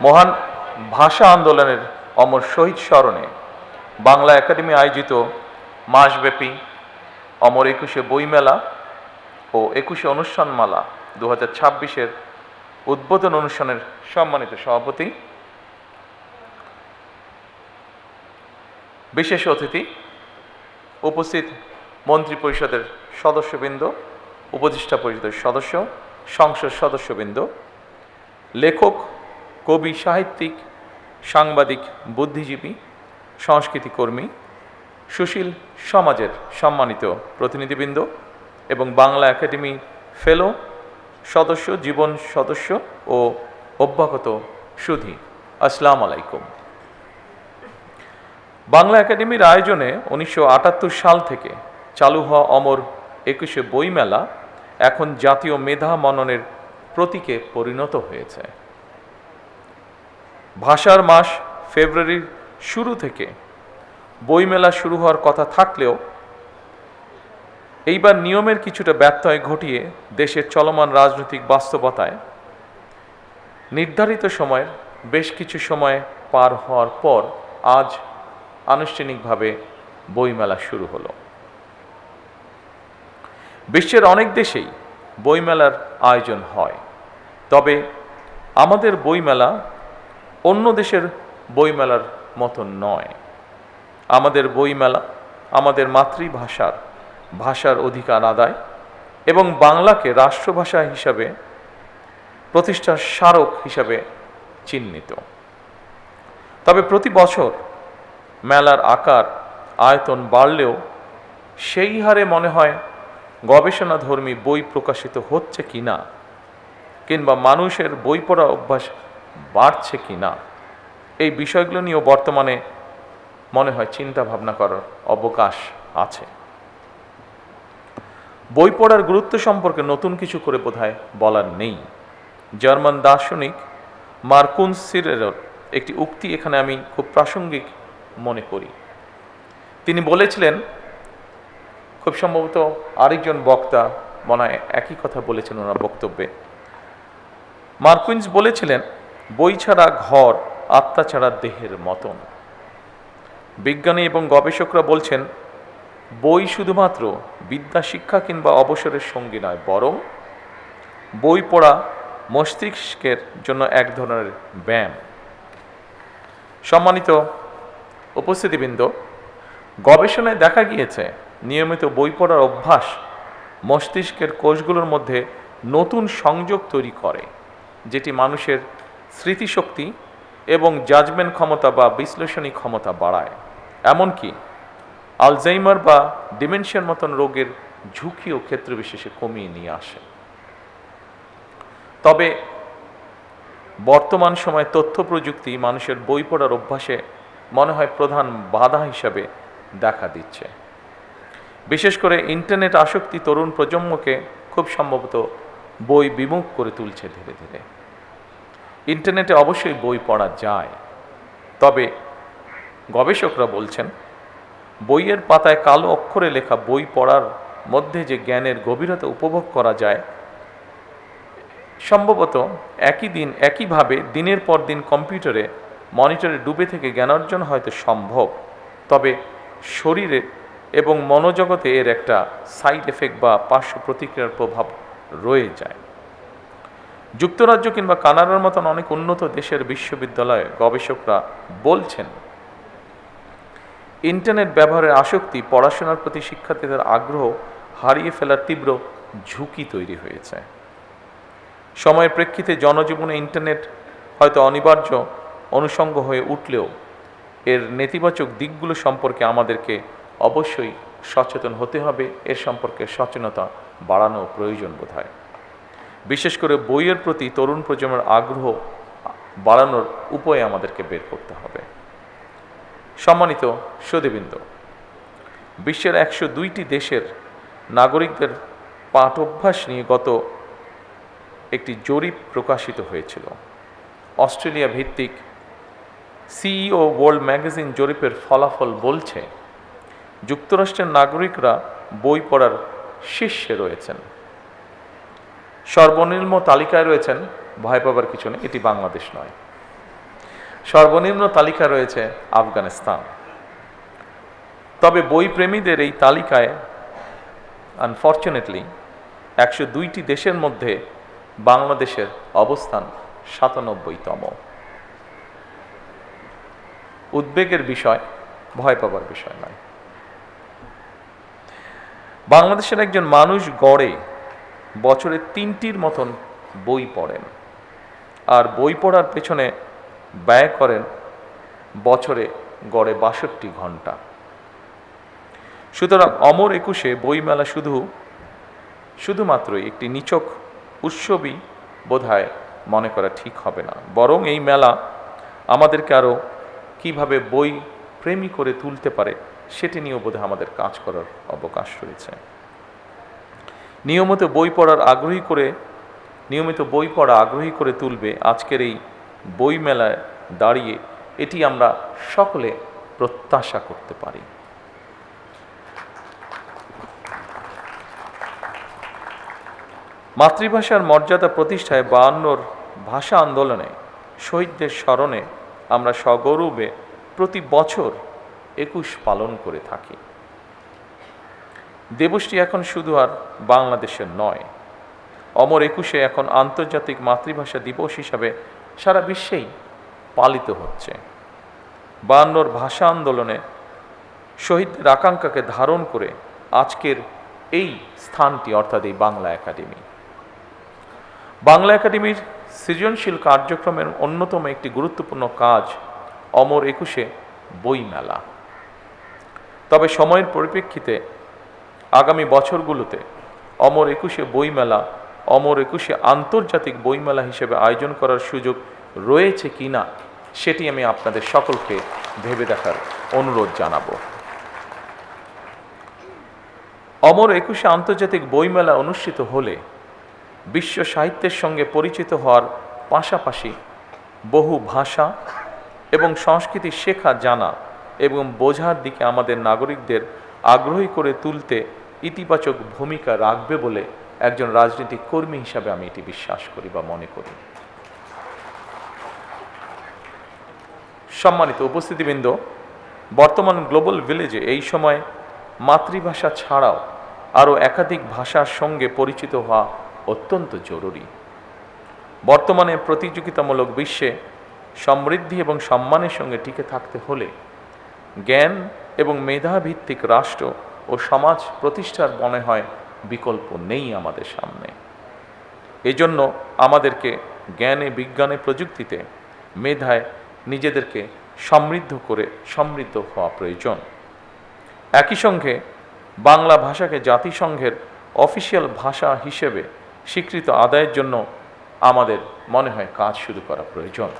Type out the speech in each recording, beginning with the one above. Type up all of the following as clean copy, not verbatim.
মহান ভাষা আন্দোলনের অমর শহীদ স্মরণে বাংলা একাডেমি আয়োজিত মাসব্যাপী অমর ২১শে বইমেলা ও ২১শে অনুষ্ঠানমালা ২০২৬-এর উদ্বোধন অনুষ্ঠানের সম্মানিত সভাপতি, বিশেষ অতিথি, উপস্থিত মন্ত্রী পরিষদের সদস্যবৃন্দ, উপদেষ্টা পরিষদের সদস্য, সংসদ সদস্যবৃন্দ, লেখক, কবি, সাহিত্যিক, সাংবাদিক, বুদ্ধিজীবী, সংস্কৃতি কর্মী, সুশীল সমাজের সম্মানিত প্রতিনিধিবৃন্দ এবং বাংলা একাডেমি ফেলো সদস্য, জীবন সদস্য ও অভ্যাগত সুধী, আসসালামু আলাইকুম। বাংলা একাডেমির আয়োজনে ১৯৭৮ সাল থেকে চালু হওয়া অমর ২১শে বইমেলা এখন জাতীয় মেধা মননের প্রতীকে পরিণত হয়েছে। ভাষার মাস ফেব্রুয়ারির শুরু থেকে বইমেলা শুরু হওয়ার কথা থাকলেও এইবার নিয়মের কিছুটা ব্যত্যয় ঘটিয়ে দেশের চলমান রাজনৈতিক বাস্তবতায় নির্ধারিত সময়ের বেশ কিছু সময় পার হওয়ার পর আজ আনুষ্ঠানিকভাবে বইমেলা শুরু হলো। বিশ্বের অনেক দেশেই বইমেলার আয়োজন হয়, তবে আমাদের বইমেলা অন্য দেশের বইমেলার মতো নয়। আমাদের বইমেলা আমাদের ভাষার অধিকার আদায় এবং বাংলাকে রাষ্ট্রভাষা হিসাবে প্রতিষ্ঠার স্মারক হিসাবে চিহ্নিত। তবে প্রতি বছর মেলার আকার আয়তন বাড়লেও সেই হারে মনে হয় গবেষণাধর্মী বই প্রকাশিত হচ্ছে কিনা, কিংবা মানুষের বই পড়ার অভ্যাস বাড়ছে কিনা, এই বিষয়গুলো নিয়েও বর্তমানে মনে হয় চিন্তা ভাবনা করার অবকাশ আছে। বই পড়ার গুরুত্ব সম্পর্কে নতুন কিছু করে বোধহয় বলার নেই। জার্মান দার্শনিক মার্কুস সিরেরের একটি উক্তি এখানে আমি খুব প্রাসঙ্গিক মনে করি। তিনি বলেছিলেন, খুব সম্ভবত আরেকজন বক্তা মনে হয় একই কথা বলেছেন ওনার বক্তব্যে। মার্কুস বলেছিলেন, বই ছাড়া ঘর আত্মা ছাড়া দেহের মতন। বিজ্ঞানী এবং গবেষকরা বলছেন, বই শুধুমাত্র বিদ্যা শিক্ষা কিংবা অবসরের সঙ্গী নয়, বরং বই পড়া মস্তিষ্কের জন্য এক ধরনের ব্যায়াম। সম্মানিত উপস্থিতিবৃন্দ, গবেষণায় দেখা গিয়েছে নিয়মিত বই পড়ার অভ্যাস মস্তিষ্কের কোষগুলোর মধ্যে নতুন সংযোগ তৈরি করে, যেটি মানুষের স্মৃতিশক্তি এবং জাজমেন্ট ক্ষমতা বা বিশ্লেষণী ক্ষমতা বাড়ায়, এমনকি আলজাইমার বা ডিমেনশিয়ার মতন রোগের ঝুঁকিও ক্ষেত্র বিশেষে কমিয়ে নিয়ে আসে। তবে বর্তমান সময়ে তথ্য প্রযুক্তি মানুষের বই পড়ার অভ্যাসে মনে হয় প্রধান বাধা হিসাবে দেখা দিচ্ছে। বিশেষ করে ইন্টারনেট আসক্তি তরুণ প্রজন্মকে খুব সম্ভবত বই বিমুখ করে তুলছে ধীরে ধীরে। ইন্টারনেটে অবশ্যই বই পড়া যায়, তবে গবেষকরা বলছেন, বইয়ের পাতায় কালো অক্ষরে লেখা বই পড়ার মধ্যে যে জ্ঞানের গভীরতা উপভোগ করা যায়, সম্ভবত একইভাবে দিনের পর দিন কম্পিউটারে মনিটরে ডুবে থেকে জ্ঞান অর্জন হয়তো সম্ভব, তবে শরীরে এবং মনোজগতে এর একটা সাইড এফেক্ট বা পার্শ্ব প্রতিক্রিয়ার প্রভাব রয়ে যায়। যুক্তরাজ্য কিংবা কানাডার মতন অনেক উন্নত দেশের বিশ্ববিদ্যালয়ে গবেষকরা বলছেন, ইন্টারনেট ব্যবহারের আসক্তি পড়াশোনার প্রতি শিক্ষার্থীদের আগ্রহ হারিয়ে ফেলার তীব্র ঝুঁকি তৈরি হয়েছে। সময়ের প্রেক্ষিতে জনজীবনে ইন্টারনেট হয়তো অনিবার্য অনুষঙ্গ হয়ে উঠলেও এর নেতিবাচক দিকগুলো সম্পর্কে আমাদেরকে অবশ্যই সচেতন হতে হবে। এর সম্পর্কে সচেতনতা বাড়ানো প্রয়োজন বোধ হয়। বিশেষ করে বইয়ের প্রতি তরুণ প্রজন্মের আগ্রহ বাড়ানোর উপায় আমাদেরকে বের করতে হবে। সম্মানিত সুধীবৃন্দ, বিশ্বের ১০২টি দেশের নাগরিকদের পাঠ অভ্যাস নিয়ে গত একটি জরিপ প্রকাশিত হয়েছিল। অস্ট্রেলিয়া ভিত্তিক সিইও ওয়ার্ল্ড ম্যাগাজিন জরিপের ফলাফল বলছে, যুক্তরাষ্ট্রের নাগরিকরা বই পড়ার শীর্ষে রয়েছেন। সর্বনিম্ন তালিকায় রয়েছেন, ভয় পাবার কিছু নেই, এটি বাংলাদেশ নয়। সর্বনিম্ন তালিকা রয়েছে আফগানিস্তান। তবে বই প্রেমীদের এই তালিকায় আনফর্চুনেটলি 102টি দেশের মধ্যে বাংলাদেশের অবস্থান 97তম। উদ্বেগের বিষয়, ভয় পাবার বিষয় নয়। বাংলাদেশের একজন মানুষ গড়ে বছরে 3টির মতন বই পড়েন, আর বই পড়ার পেছনে ব্যয় করেন বছরে গড়ে 62 ঘন্টা। সুতরাং অমর একুশে বইমেলা শুধুমাত্র একটি নিছক উৎসবই বোধহয় মনে করা ঠিক হবে না, বরং এই মেলা আমাদেরকে আরও কীভাবে বই প্রেমী করে তুলতে পারে সেটি নিয়েও বোধহয় আমাদের কাজ করার অবকাশ রয়েছে। নিয়মিত বই পড়া আগ্রহী করে তুলবে আজকের এই বই মেলায় দাঁড়িয়ে, এটি আমরা সকলে প্রত্যাশা করতে পারি। মাতৃভাষার মর্যাদা প্রতিষ্ঠায় 52 ভাষা আন্দোলনে শহীদদের স্মরণে আমরা সগৌরবে প্রতি বছর 21 পালন করে থাকি। দিবসটি এখন শুধু আর বাংলাদেশের নয়, অমর একুশে এখন আন্তর্জাতিক মাতৃভাষা দিবস হিসাবে সারা বিশ্বেই পালিত হচ্ছে। 52 ভাষা আন্দোলনে শহীদদের আকাঙ্ক্ষাকে ধারণ করে আজকের এই স্থানটি, অর্থাৎ এই বাংলা একাডেমি। বাংলা একাডেমির সৃজনশীল কার্যক্রমের অন্যতম একটি গুরুত্বপূর্ণ কাজ অমর একুশে বইমেলা। তবে সময়ের পরিপ্রেক্ষিতে আগামী বছরগুলোতে অমর একুশে বইমেলা, অমর একুশে আন্তর্জাতিক বইমেলা হিসেবে আয়োজন করার সুযোগ রয়েছে কিনা সেটি আমি আপনাদের সকলকে ভেবে দেখার অনুরোধ জানাবো। অমর একুশে আন্তর্জাতিক বইমেলা অনুষ্ঠিত হলে বিশ্ব সাহিত্যের সঙ্গে পরিচিত হওয়ার পাশাপাশি বহু ভাষা এবং সংস্কৃতি শেখা, জানা এবং বোঝার দিকে আমাদের নাগরিকদের আগ্রহী করে তুলতে ইতিবাচক ভূমিকা রাখবে বলে একজন রাজনৈতিক কর্মী হিসাবে আমি এটি বিশ্বাস করি বা মনে করি। সম্মানিত উপস্থিতিবৃন্দ, বর্তমান গ্লোবাল ভিলেজে এই সময় মাতৃভাষা ছাড়াও আরও একাধিক ভাষার সঙ্গে পরিচিত হওয়া অত্যন্ত জরুরি। বর্তমানে প্রতিযোগিতামূলক বিশ্বে সমৃদ্ধি এবং সম্মানের সঙ্গে টিকে থাকতে হলে জ্ঞান এবং মেধাভিত্তিক রাষ্ট্র ও সমাজ প্রতিষ্ঠার মনে হয় বিকল্প নেই আমাদের সামনে। এজন্য আমাদেরকে জ্ঞানে, বিজ্ঞানে, প্রযুক্তিতে, মেধায় নিজেদেরকে সমৃদ্ধ হওয়া প্রয়োজন। একই সঙ্গে বাংলা ভাষাকে জাতিসংঘের অফিসিয়াল ভাষা হিসেবে স্বীকৃত আদায়ের জন্য আমাদের মনে হয় কাজ শুরু করা প্রয়োজন।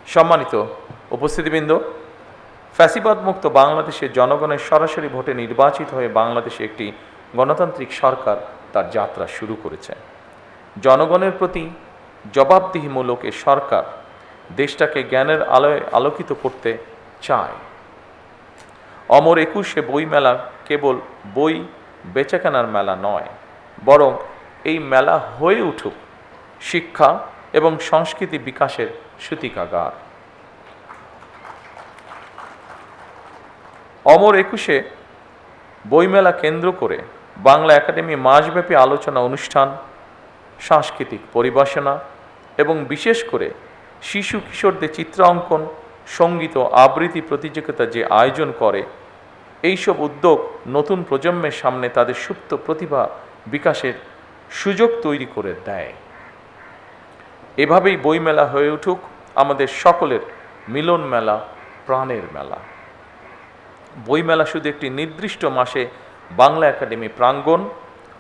সম্মানিত উপস্থিতিবৃন্দ, ফ্যাসিবাদ মুক্ত বাংলাদেশে জনগণের সরাসরি ভোটে নির্বাচিত হয়ে বাংলাদেশে একটি গণতান্ত্রিক সরকার তার যাত্রা শুরু করেছে। জনগণের প্রতি জবাবদিহিমূলক এ সরকার দেশটাকে জ্ঞানের আলোয় আলোকিত করতে চায়। অমর একুশে বইমেলা কেবল বই বেচাকেনার মেলা নয়, বরং এই মেলা হয়ে উঠুক শিক্ষা এবং সংস্কৃতি বিকাশের সূতিকাগার। অমর একুশে বইমেলা কেন্দ্র করে বাংলা একাডেমি মাসব্যাপী আলোচনা অনুষ্ঠান, সাংস্কৃতিক পরিবেশনা এবং বিশেষ করে শিশু কিশোরদের চিত্রাঙ্কন, সঙ্গীত ও আবৃত্তি প্রতিযোগিতা যে আয়োজন করে, এইসব উদ্যোগ নতুন প্রজন্মের সামনে তাদের সুপ্ত প্রতিভা বিকাশের সুযোগ তৈরি করে দেয়। এভাবেই বইমেলা হয়ে উঠুক আমাদের সকলের মিলন মেলা, প্রাণের মেলা। বইমেলা শুধু একটি নির্দিষ্ট মাসে বাংলা একাডেমি প্রাঙ্গণ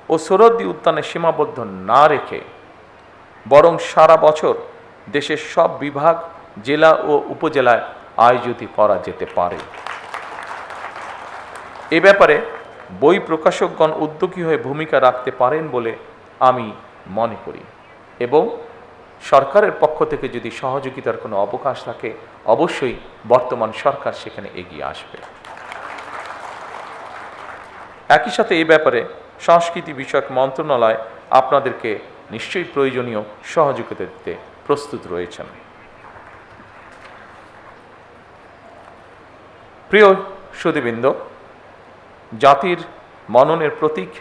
ও সোহরাওয়ার্দী উদ্যানে সীমাবদ্ধ না রেখে বরং সারা বছর দেশের সব বিভাগ, জেলা ও উপজেলায় আয়োজিত করা যেতে পারে। এ ব্যাপারে বই প্রকাশকগণ উদ্যোগী হয়ে ভূমিকা রাখতে পারেন বলে আমি মনে করি এবং সরকারের পক্ষ থেকে যদি সহযোগিতার কোনো অবকাশ থাকে, অবশ্যই বর্তমান সরকার সেখানে এগিয়ে আসবে। একই সাথে এই ব্যাপারে সংস্কৃতি বিষয়ক মন্ত্রণালয় আপনাদেরকে নিশ্চয়ই প্রয়োজনীয় সহযোগিতা দিতে প্রস্তুত রয়েছেন। প্রিয় সুধীবৃন্দ, জাতির মননের প্রতীক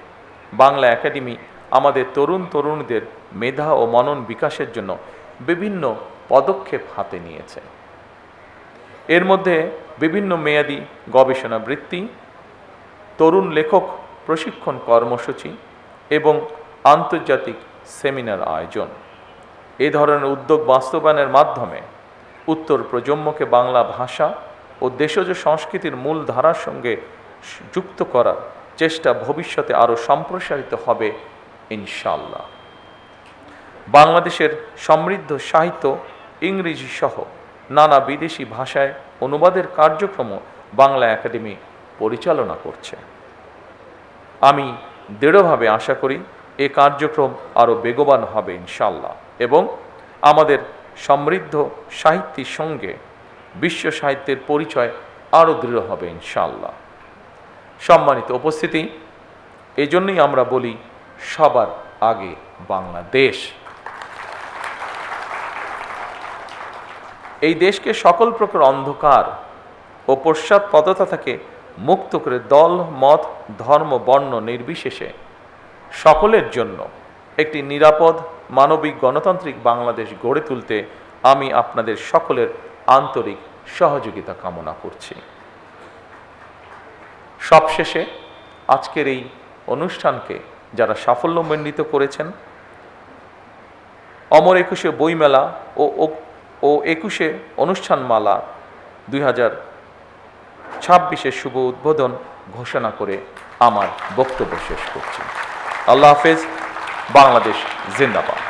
বাংলা একাডেমি আমাদের তরুণদের মেধা ও মনন বিকাশের জন্য বিভিন্ন পদক্ষেপ হাতে নিয়েছে। এর মধ্যে বিভিন্ন মেয়াদী গবেষণা বৃত্তি, তরুণ লেখক প্রশিক্ষণ কর্মসূচি এবং আন্তর্জাতিক সেমিনার আয়োজন। এ ধরনের উদ্যোগ বাস্তবায়নের মাধ্যমে উত্তর প্রজন্মকে বাংলা ভাষা ও দেশজ সংস্কৃতির মূল ধারার সঙ্গে যুক্ত করার চেষ্টা ভবিষ্যতে আরও সম্প্রসারিত হবে ইনশাআল্লাহ। বাংলাদেশের সমৃদ্ধ সাহিত্য ইংরেজি সহ নানা বিদেশি ভাষায় অনুবাদের কার্যক্রম বাংলা একাডেমি পরিচালনা করছে। আমি দৃঢ়ভাবে আশা করি এ কার্যক্রম আরও বেগবান হবে ইনশাআল্লাহ এবং আমাদের সমৃদ্ধ সাহিত্যের সঙ্গে বিশ্ব সাহিত্যের পরিচয় আরও দৃঢ় হবে ইনশাআল্লাহ। সম্মানিত উপস্থিতি, এজন্যই আমরা বলি সবার আগে বাংলাদেশ। এই দেশকে সকল প্রকার অন্ধকার ও পশ্চাৎপদতা থেকে মুক্ত করে দল, মত, ধর্ম, বর্ণ নির্বিশেষে সকলের জন্য একটি নিরাপদ, মানবিক, গণতান্ত্রিক বাংলাদেশ গড়ে তুলতে আমি আপনাদের সকলের আন্তরিক সহযোগিতা কামনা করছি। সবশেষে আজকের এই অনুষ্ঠানকে যারা সাফল্যমণ্ডিত করেছেন, অমর একুশে বইমেলা ও একুশে অনুষ্ঠানমালা 2026 শুভ উদ্বোধন ঘোষণা করে আমার বক্তব্য শেষ করছি। আল্লাহ হাফেজ। বাংলাদেশ জিন্দাবাদ।